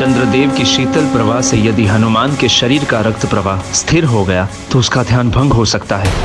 चंद्रदेव की शीतल प्रवाह से यदि हनुमान के शरीर का रक्त प्रवाह स्थिर हो गया तो उसका ध्यान भंग हो सकता है।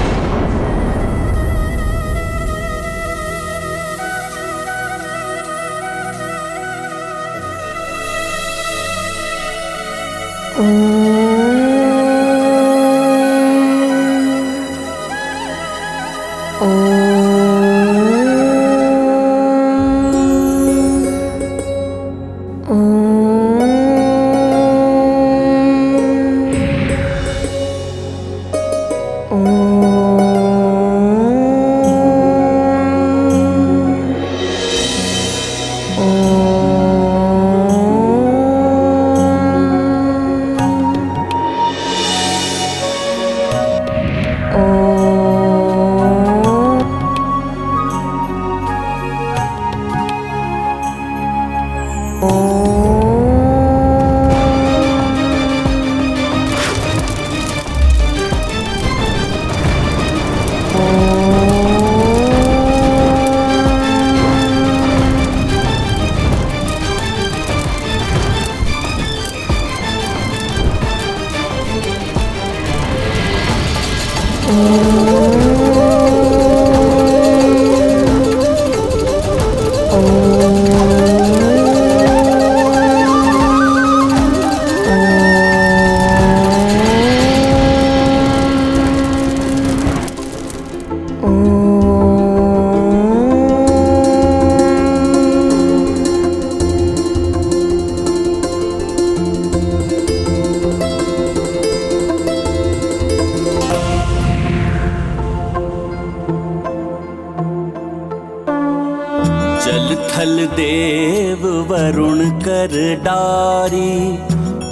जल थल देव वरुण कर डारी,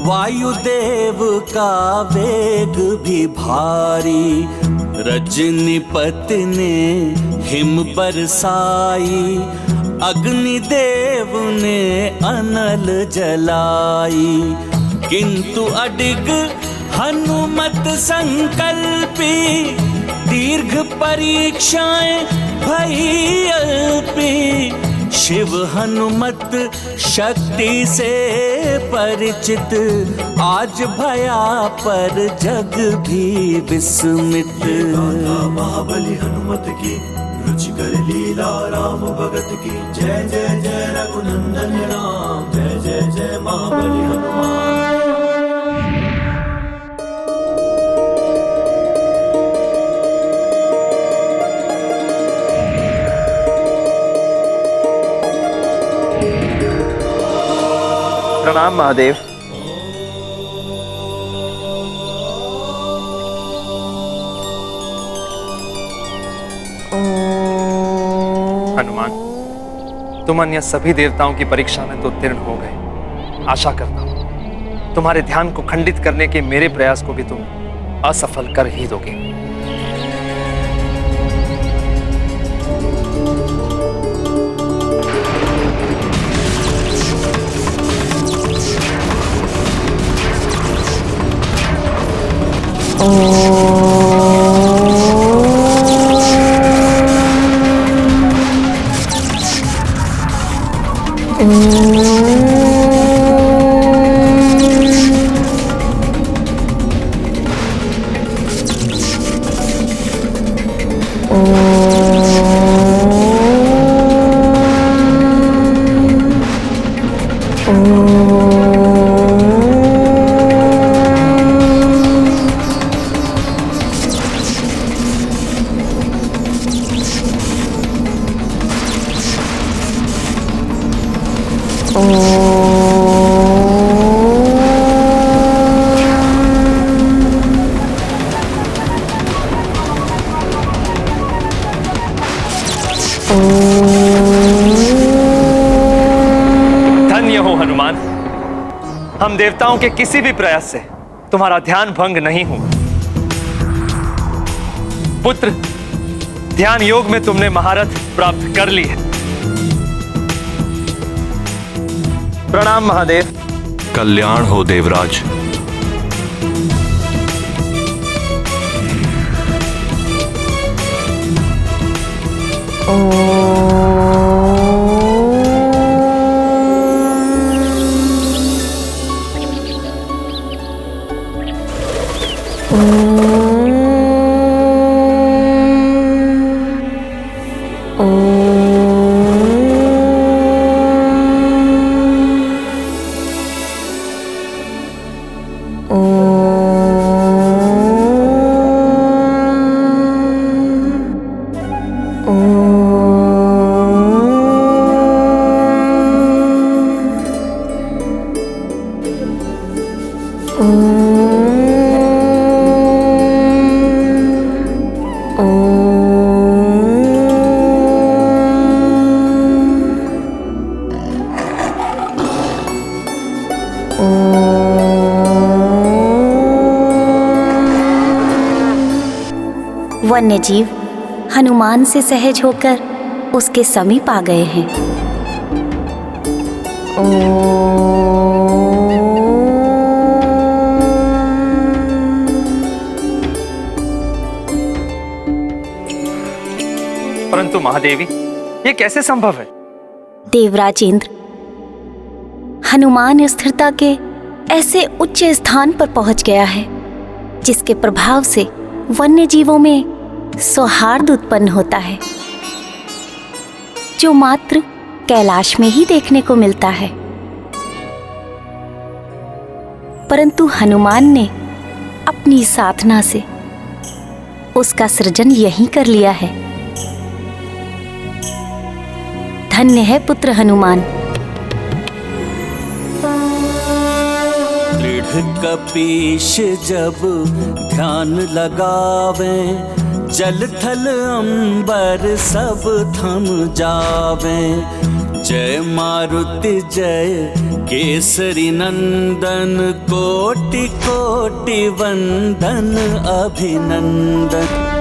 वायुदेव का वेग भी भारी। रजनीपति ने हिम बरसाई, अग्निदेव ने अनल जलाई। किंतु अडिग हनुमत संकल्पी, दीर्घ परीक्षाएं भई अल्पी। शिव हनुमत शक्ति से परिचित, आज भया पर जग भी विस्मित। महाबली हनुमत की रुचिकर लीला, राम भगत की जय जय जय रघुनंदन राम। जय जय जय महाबली हनुमान। प्रणाम महादेव। हनुमान, तुम अन्य सभी देवताओं की परीक्षा में तो उत्तीर्ण हो गए। आशा करता हूं तुम्हारे ध्यान को खंडित करने के मेरे प्रयास को भी तुम असफल कर ही दोगे। धन्य हो हनुमान, हम देवताओं के किसी भी प्रयास से तुम्हारा ध्यान भंग नहीं हुआ। पुत्र, ध्यान योग में तुमने महारथ प्राप्त कर ली है। प्रणाम महादेव। कल्याण हो देवराज। वन्यजीव हनुमान से सहज होकर उसके समीप आ गए हैं। परंतु महादेवी, ये कैसे संभव है? देवराज इंद्र, हनुमान स्थिरता के ऐसे उच्च स्थान पर पहुंच गया है जिसके प्रभाव से वन्य जीवों में सौहार्द उत्पन्न होता है, जो मात्र कैलाश में ही देखने को मिलता है। परंतु हनुमान ने अपनी साधना से उसका सृजन यहीं कर लिया है। धन्य है पुत्र हनुमान। दृढ़ कपीश जब ध्यान लगावे, जल थल अंबर सब थम जावे। जय मारुति जय केसरी नंदन, कोटि कोटि वंदन अभिनंदन।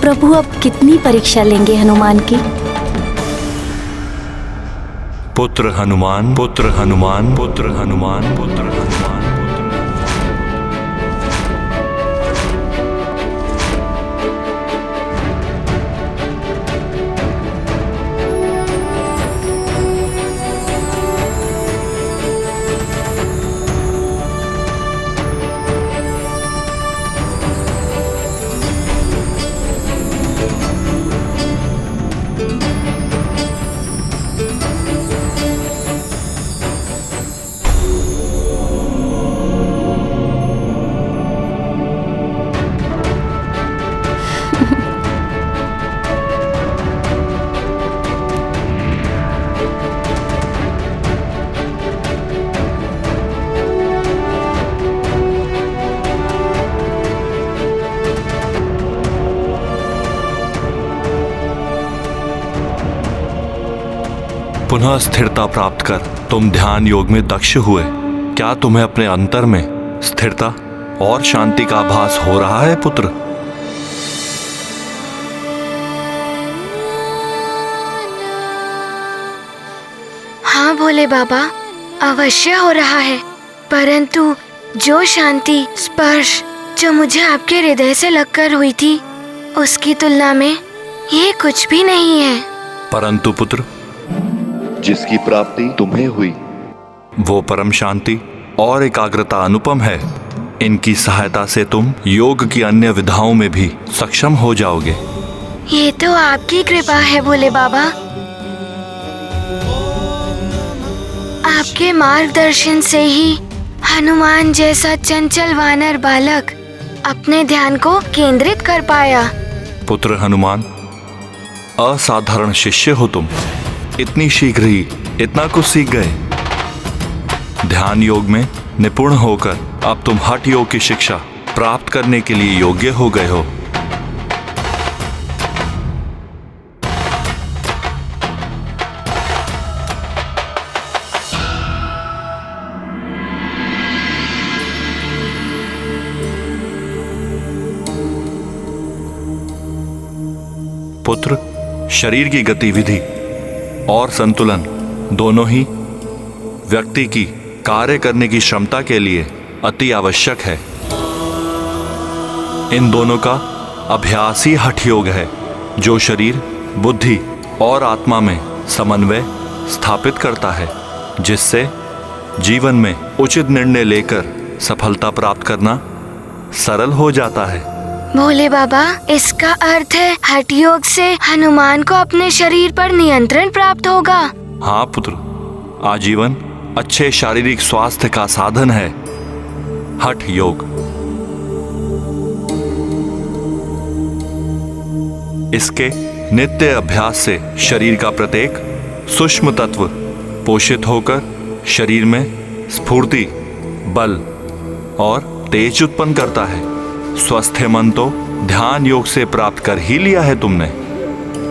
प्रभु अब कितनी परीक्षा लेंगे हनुमान की? पुत्र हनुमान, पुत्र हनुमान, पुत्र हनुमान, पुत्र हनुमान। पुनः स्थिरता प्राप्त कर तुम ध्यान योग में दक्ष हुए। क्या तुम्हें अपने अंतर में स्थिरता और शांति का आभास हो रहा है पुत्र? हाँ भोले बाबा, अवश्य हो रहा है। परंतु जो शांति स्पर्श जो मुझे आपके हृदय से लगकर हुई थी, उसकी तुलना में ये कुछ भी नहीं है। परंतु पुत्र, जिसकी प्राप्ति तुम्हें हुई वो परम शांति और एकाग्रता अनुपम है। इनकी सहायता से तुम योग की अन्य विधाओं में भी सक्षम हो जाओगे। ये तो आपकी कृपा है भोले बाबा। आपके मार्गदर्शन से ही हनुमान जैसा चंचल वानर बालक अपने ध्यान को केंद्रित कर पाया। पुत्र हनुमान, असाधारण शिष्य हो तुम। इतनी शीघ्र ही इतना कुछ सीख गए। ध्यान योग में निपुण होकर अब तुम हठ योग की शिक्षा प्राप्त करने के लिए योग्य हो गए हो। पुत्र, शरीर की गतिविधि और संतुलन दोनों ही व्यक्ति की कार्य करने की क्षमता के लिए अति आवश्यक है। इन दोनों का अभ्यास ही हठ योग है, जो शरीर, बुद्धि और आत्मा में समन्वय स्थापित करता है, जिससे जीवन में उचित निर्णय लेकर सफलता प्राप्त करना सरल हो जाता है। भोले बाबा, इसका अर्थ है हठ योग से हनुमान को अपने शरीर पर नियंत्रण प्राप्त होगा। हाँ पुत्र, आजीवन अच्छे शारीरिक स्वास्थ्य का साधन है हठ योग। इसके नित्य अभ्यास से शरीर का प्रत्येक सूक्ष्म तत्व पोषित होकर शरीर में स्फूर्ति बल और तेज उत्पन्न करता है। स्वस्थ मन तो ध्यान योग से प्राप्त कर ही लिया है तुमने।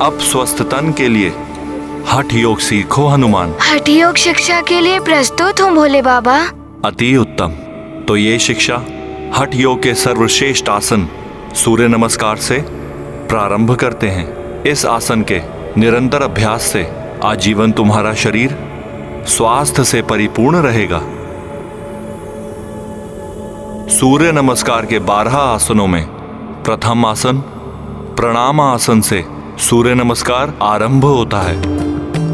अब स्वस्थ तन के लिए हठ योग सीखो हनुमान। हठ योग शिक्षा के लिए प्रस्तुत हूँ भोले बाबा। अति उत्तम। तो ये शिक्षा हठ योग के सर्वश्रेष्ठ आसन सूर्य नमस्कार से प्रारंभ करते हैं। इस आसन के निरंतर अभ्यास से आजीवन तुम्हारा शरीर स्वास्थ्य से परिपूर्ण रहेगा। सूर्य नमस्कार के 12 आसनों में प्रथम आसन प्रणाम आसन से सूर्य नमस्कार आरंभ होता है।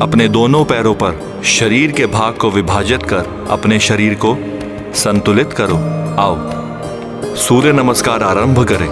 अपने दोनों पैरों पर शरीर के भाग को विभाजित कर अपने शरीर को संतुलित करो। आओ सूर्य नमस्कार आरंभ करें।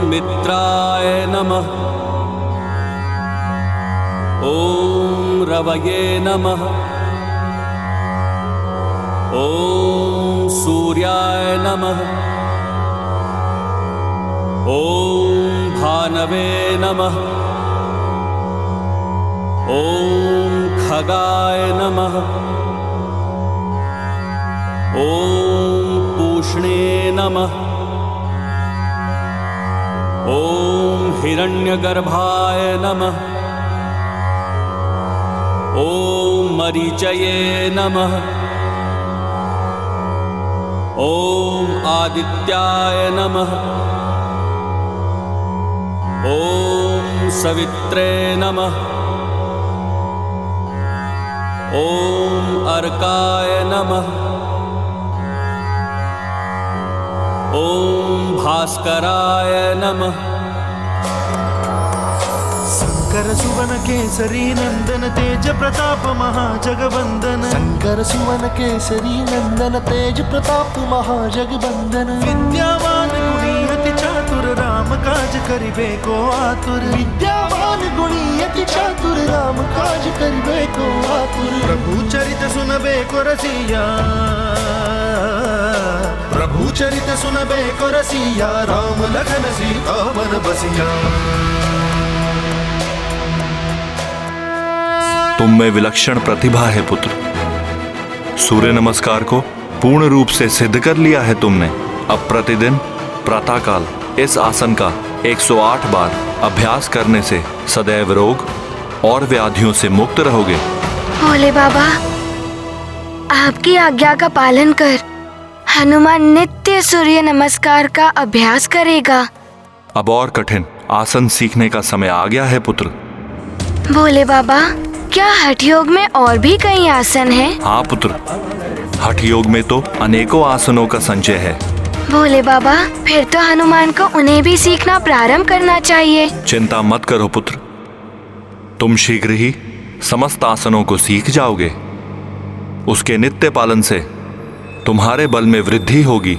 मित्राय नमः। ॐ रवये नमः। ॐ सूर्याय नमः। ॐ भानवे नमः। ॐ खगाय नमः। ॐ पूष्णे नमः। ॐ हिरण्यगर्भाय नमः। ॐ मरीचये नमः। ॐ आदित्याय नमः। ॐ सवित्रे नमः। ॐ अर्काय नमः। ॐ भास्कराय नमः। शंकर सुवन केसरी नंदन तेज प्रताप महाजगवंदन। शंकर सुवन केसरी नंदन तेज प्रताप महाजगवंदन। विद्यावान गुणी अति चातुर राम काज करिबे को आतुर। विद्यावान गुणी अति चातुर राम काज करिबे को आतुर। प्रभु चरित सुनबे को रसिया। प्रभु चरित सुनबे को रसिया। राम लखन सीता मन बसिया। तुम में विलक्षण प्रतिभा है पुत्र। सूर्य नमस्कार को पूर्ण रूप से सिद्ध कर लिया है तुमने। अब प्रतिदिन प्रातःकाल इस आसन का 108 बार अभ्यास करने से सदैव रोग और व्याधियों से मुक्त रहोगे। भोले बाबा, आपकी आज्ञा का पालन कर हनुमान नित्य सूर्य नमस्कार का अभ्यास करेगा। अब और कठिन आसन सीखने का समय आ गया है पुत्र। भोले बाबा, क्या हठ योग में और भी कई आसन हैं? हाँ पुत्र, हठ योग में तो अनेकों आसनों का संचय है। भोले बाबा, फिर तो हनुमान को उन्हें भी सीखना प्रारंभ करना चाहिए। चिंता मत करो पुत्र, तुम शीघ्र ही समस्त आसनों को सीख जाओगे। उसके नित्य पालन से तुम्हारे बल में वृद्धि होगी।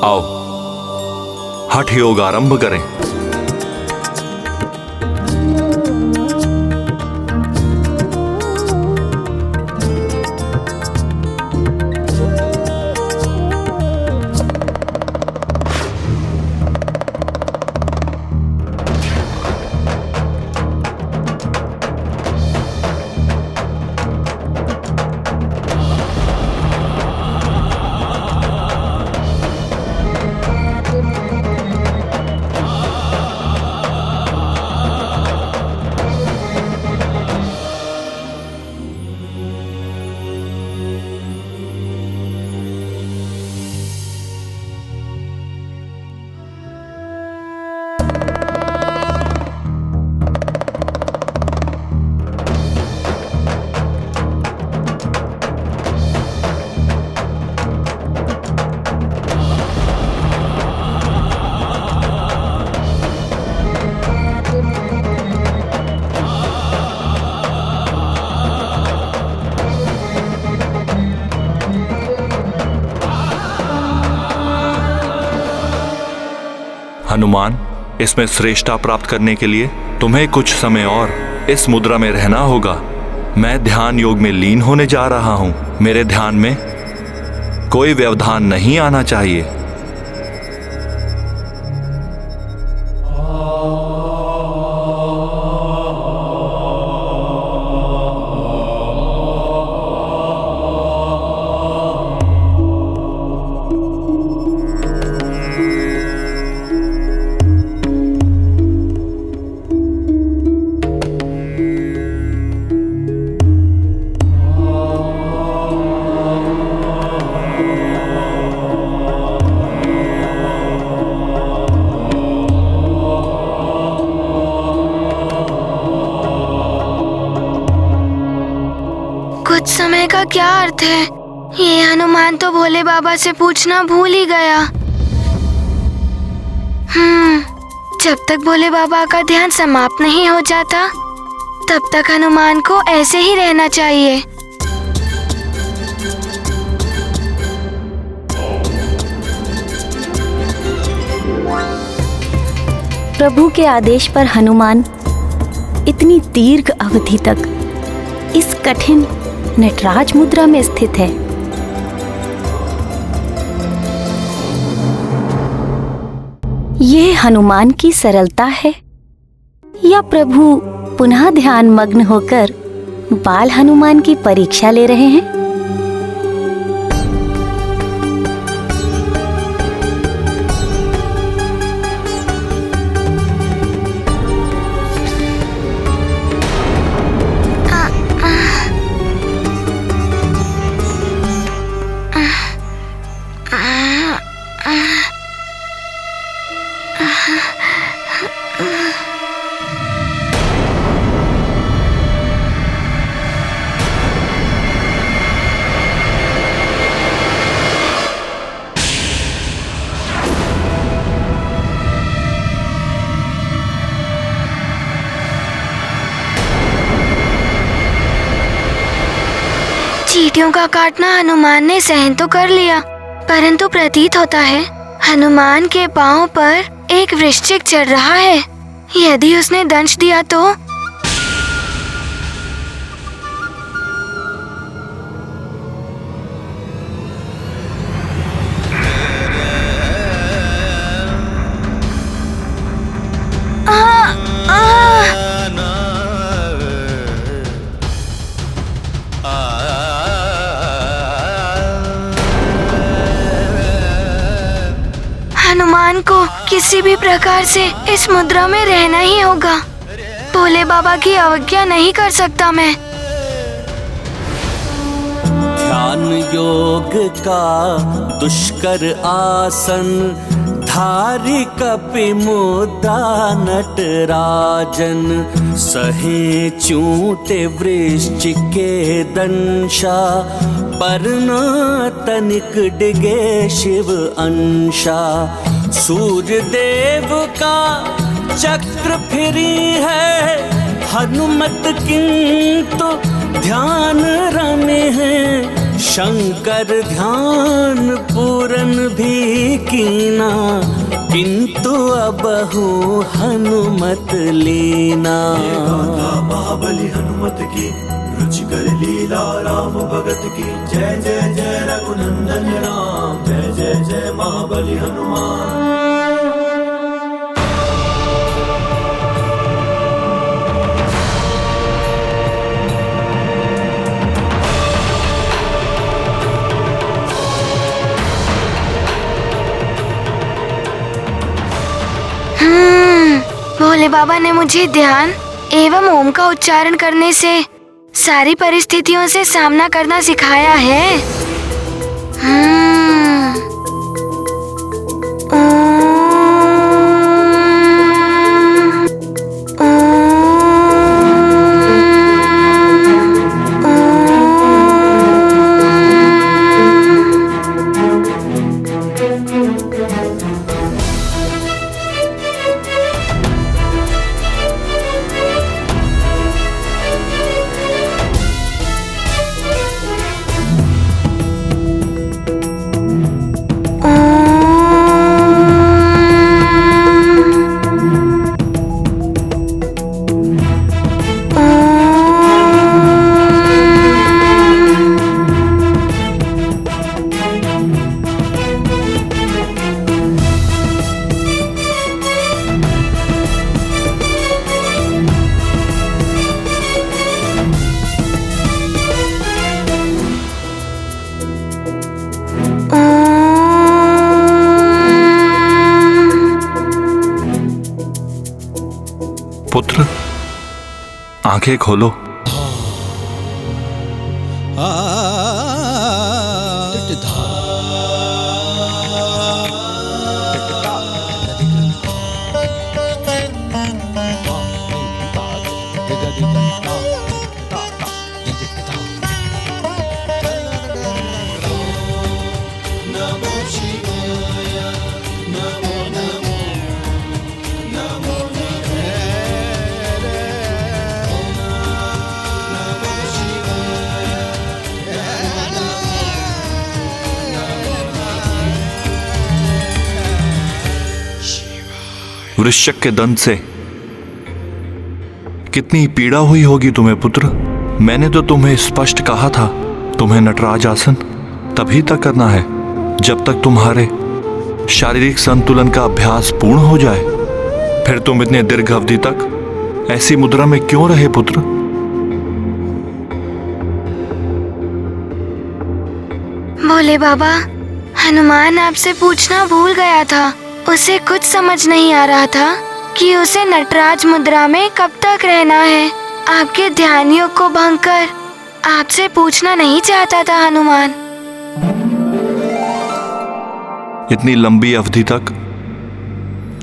आओ हठ योग आरंभ करें। हनुमान, इसमें श्रेष्ठता प्राप्त करने के लिए तुम्हें कुछ समय और इस मुद्रा में रहना होगा। मैं ध्यान योग में लीन होने जा रहा हूं। मेरे ध्यान में कोई व्यवधान नहीं आना चाहिए। कुछ समय का क्या अर्थ है? ये हनुमान तो भोले बाबा से पूछना भूल ही गया। जब तक भोले बाबा का ध्यान समाप्त नहीं हो जाता, तब तक हनुमान को ऐसे ही रहना चाहिए। प्रभु के आदेश पर हनुमान इतनी दीर्घ अवधि तक इस कठिन नटराज मुद्रा में स्थित है। ये हनुमान की सरलता है या प्रभु पुनः ध्यान मग्न होकर बाल हनुमान की परीक्षा ले रहे हैं? चींटियों का काटना हनुमान ने सहन तो कर लिया, परंतु प्रतीत होता है हनुमान के पांव पर एक वृश्चिक चढ़ रहा है। यदि उसने दंश दिया तो? हनुमान को किसी भी प्रकार से इस मुद्रा में रहना ही होगा। भोले बाबा की अवज्ञा नहीं कर सकता मैं। ध्यान योग का दुष्कर आसन धारी कपि मुद्रा नटराजन, सहे चूटे वृश्चिक के दंशा, पर न तनिक डिगे शिव अंशा। सूर्य देव का चक्र फिरी है हनुमत, किंतु ध्यान रमे हैं। शंकर ध्यान पूरन भी कीना, किंतु अबहु हनुमत लीना। गाथा महाबली हनुमत की रुचिकर लीला राम भगत की। जय जय जय रघुनंदन राम, जय जय जय महाबली हनुमान। भोले बाबा ने मुझे ध्यान एवं ओम का उच्चारण करने से सारी परिस्थितियों से सामना करना सिखाया है। पुत्र, आंखें खोलो। वृश्चिक के दंत से कितनी पीड़ा हुई होगी तुम्हें पुत्र। मैंने तो तुम्हें स्पष्ट कहा था तुम्हें नटराज आसन तभी तक करना है जब तक तुम्हारे शारीरिक संतुलन का अभ्यास पूर्ण हो जाए। फिर तुम इतने दीर्घ अवधि तक ऐसी मुद्रा में क्यों रहे पुत्र? भोले बाबा, हनुमान आपसे पूछना भूल गया था। उसे कुछ समझ नहीं आ रहा था कि उसे नटराज मुद्रा में कब तक रहना है। आपके ध्यान योग को भंग कर आपसे पूछना नहीं चाहता था हनुमान। इतनी लंबी अवधि तक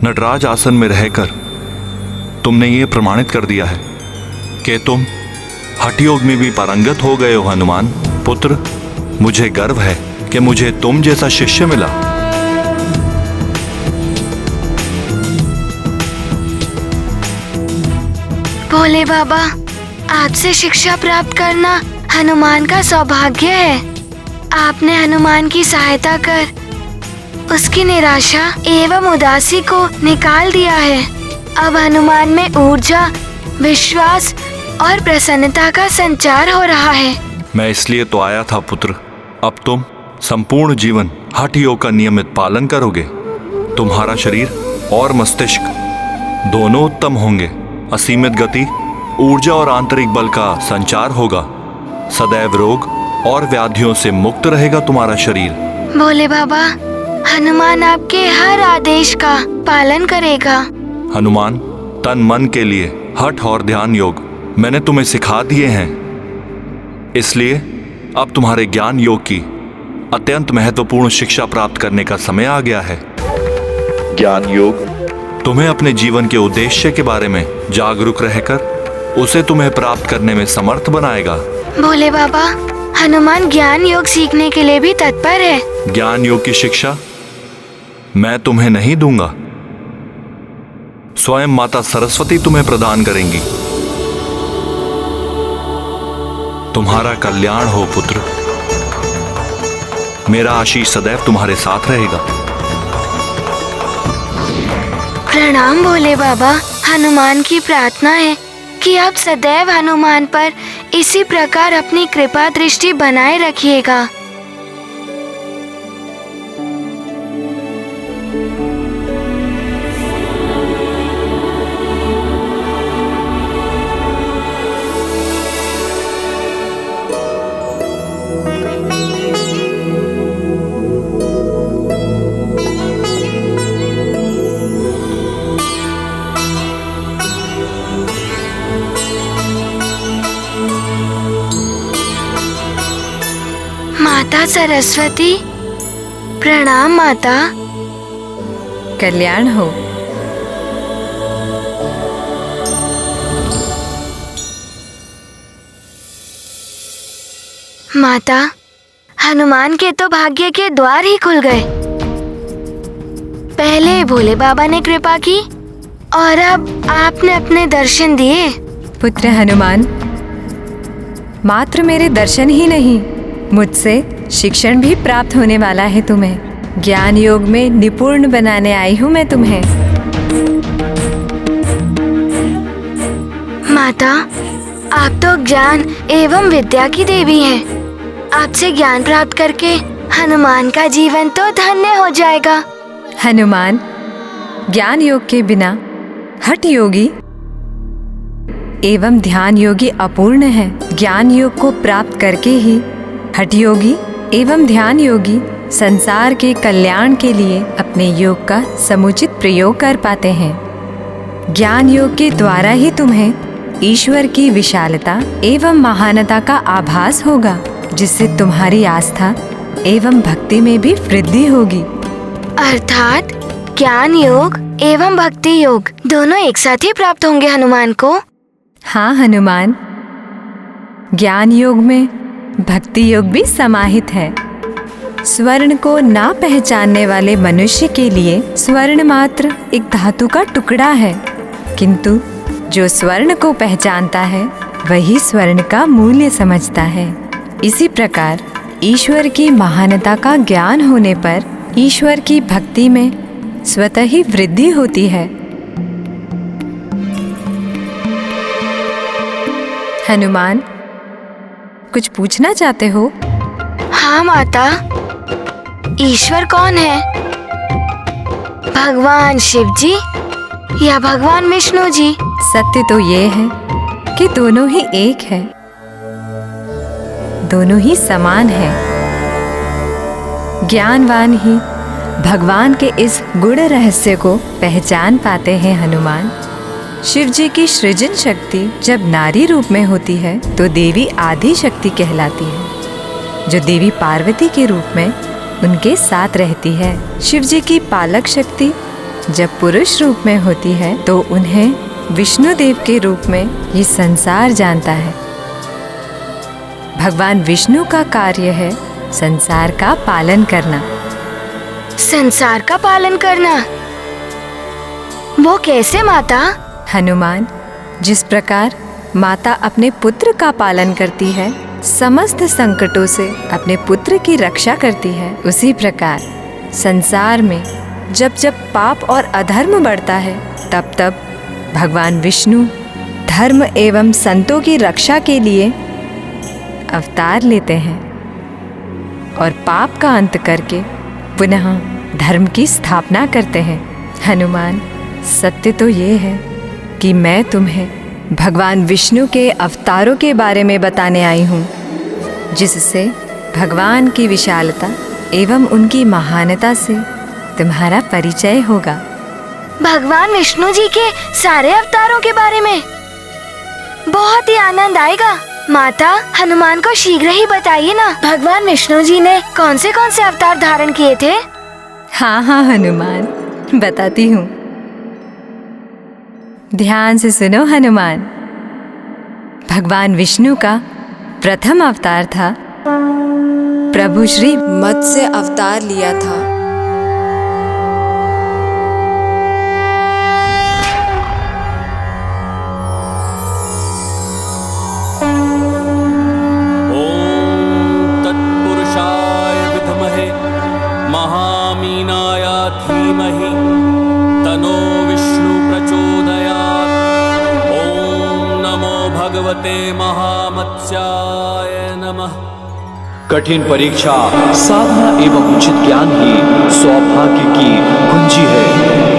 नटराज आसन में रहकर तुमने ये प्रमाणित कर दिया है कि तुम हठ योग में भी पारंगत हो गए हो हनुमान। पुत्र, मुझे गर्व है कि मुझे तुम जैसा शिष्य मिला। भोले बाबा, आपसे शिक्षा प्राप्त करना हनुमान का सौभाग्य है। आपने हनुमान की सहायता कर उसकी निराशा एवं उदासी को निकाल दिया है। अब हनुमान में ऊर्जा, विश्वास और प्रसन्नता का संचार हो रहा है। मैं इसलिए तो आया था पुत्र। अब तुम संपूर्ण जीवन हठ योग का नियमित पालन करोगे। तुम्हारा शरीर और मस्तिष्क दोनों उत्तम होंगे। असीमित गति, ऊर्जा और आंतरिक बल का संचार होगा। सदैव रोग और व्याधियों से मुक्त रहेगा तुम्हारा शरीर। भोले बाबा, हनुमान आपके हर आदेश का पालन करेगा। हनुमान, तन मन के लिए हठ और ध्यान योग मैंने तुम्हें सिखा दिए हैं। इसलिए अब तुम्हारे ज्ञान योग की अत्यंत महत्वपूर्ण शिक्षा प्राप्त करने का समय आ गया है। ज्ञान योग तुम्हें अपने जीवन के उद्देश्य के बारे में जागरूक रहकर उसे तुम्हें प्राप्त करने में समर्थ बनाएगा। भोले बाबा, हनुमान ज्ञान योग सीखने के लिए भी तत्पर है। ज्ञान योग की शिक्षा मैं तुम्हें नहीं दूंगा, स्वयं माता सरस्वती तुम्हें प्रदान करेंगी। तुम्हारा कल्याण हो पुत्र। मेरा आशीष सदैव तुम्हारे साथ रहेगा। प्रणाम भोले बाबा। हनुमान की प्रार्थना है कि आप सदैव हनुमान पर इसी प्रकार अपनी कृपा दृष्टि बनाए रखिएगा। माता सरस्वती, प्रणाम माता। कल्याण हो। माता, हनुमान के तो भाग्य के द्वार ही खुल गए। पहले भोले बाबा ने कृपा की और अब आपने अपने दर्शन दिए। पुत्र हनुमान, मात्र मेरे दर्शन ही नहीं, मुझसे शिक्षण भी प्राप्त होने वाला है तुम्हें। ज्ञान योग में निपुण बनाने आई हूँ मैं तुम्हें। माता, आप तो ज्ञान एवं विद्या की देवी हैं। आपसे ज्ञान प्राप्त करके हनुमान का जीवन तो धन्य हो जाएगा। हनुमान, ज्ञान योग के बिना हठ योगी एवं ध्यान योगी अपूर्ण है। ज्ञान योग को प्राप्त करके ही हठ योगी एवं ध्यान योगी संसार के कल्याण के लिए अपने योग का समुचित प्रयोग कर पाते हैं। ज्ञान योग के द्वारा ही तुम्हें ईश्वर की विशालता एवं महानता का आभास होगा, जिससे तुम्हारी आस्था एवं भक्ति में भी वृद्धि होगी। अर्थात ज्ञान योग एवं भक्ति योग दोनों एक साथ ही प्राप्त होंगे हनुमान को। हाँ हनुमान, ज्ञान योग में भक्ति योग भी समाहित है। स्वर्ण को ना पहचानने वाले मनुष्य के लिए स्वर्ण मात्र एक धातु का टुकड़ा है, किंतु जो स्वर्ण को पहचानता है वही स्वर्ण का मूल्य समझता है। इसी प्रकार ईश्वर की महानता का ज्ञान होने पर ईश्वर की भक्ति में स्वतः ही वृद्धि होती है। हनुमान, कुछ पूछना चाहते हो? हाँ माता, ईश्वर कौन है? भगवान शिव जी या भगवान विष्णु जी? सत्य तो ये है कि दोनों ही एक है, दोनों ही समान है। ज्ञानवान ही भगवान के इस गूढ़ रहस्य को पहचान पाते हैं। हनुमान, शिव जी की सृजन शक्ति जब नारी रूप में होती है तो देवी आदि शक्ति कहलाती है, जो देवी पार्वती के रूप में उनके साथ रहती है। शिव जी की पालक शक्ति जब पुरुष रूप में होती है तो उन्हें विष्णु देव के रूप में ये संसार जानता है। भगवान विष्णु का कार्य है संसार का पालन करना। संसार का पालन करना? वो कैसे माता? हनुमान, जिस प्रकार माता अपने पुत्र का पालन करती है, समस्त संकटों से अपने पुत्र की रक्षा करती है, उसी प्रकार संसार में जब जब पाप और अधर्म बढ़ता है तब तब भगवान विष्णु धर्म एवं संतों की रक्षा के लिए अवतार लेते हैं और पाप का अंत करके पुनः धर्म की स्थापना करते हैं। हनुमान, सत्य तो ये है कि मैं तुम्हें भगवान विष्णु के अवतारों के बारे में बताने आई हूँ, जिससे भगवान की विशालता एवं उनकी महानता से तुम्हारा परिचय होगा। भगवान विष्णु जी के सारे अवतारों के बारे में? बहुत ही आनंद आएगा। माता, हनुमान को शीघ्र ही बताइए ना, भगवान विष्णु जी ने कौन से अवतार धारण किए थे? हाँ हाँ हनुमान, बताती हूँ। ध्यान से सुनो हनुमान। भगवान विष्णु का प्रथम अवतार था, प्रभु श्री मत्स्य अवतार लिया था। ओम तत्पुरुषाय विद्महे महामीनाय धीमहि तन्नो विष्णु भगवते महामत्स्याय नमः। कठिन परीक्षा, साधना एवं उचित ज्ञान ही सौभाग्य की कुंजी है।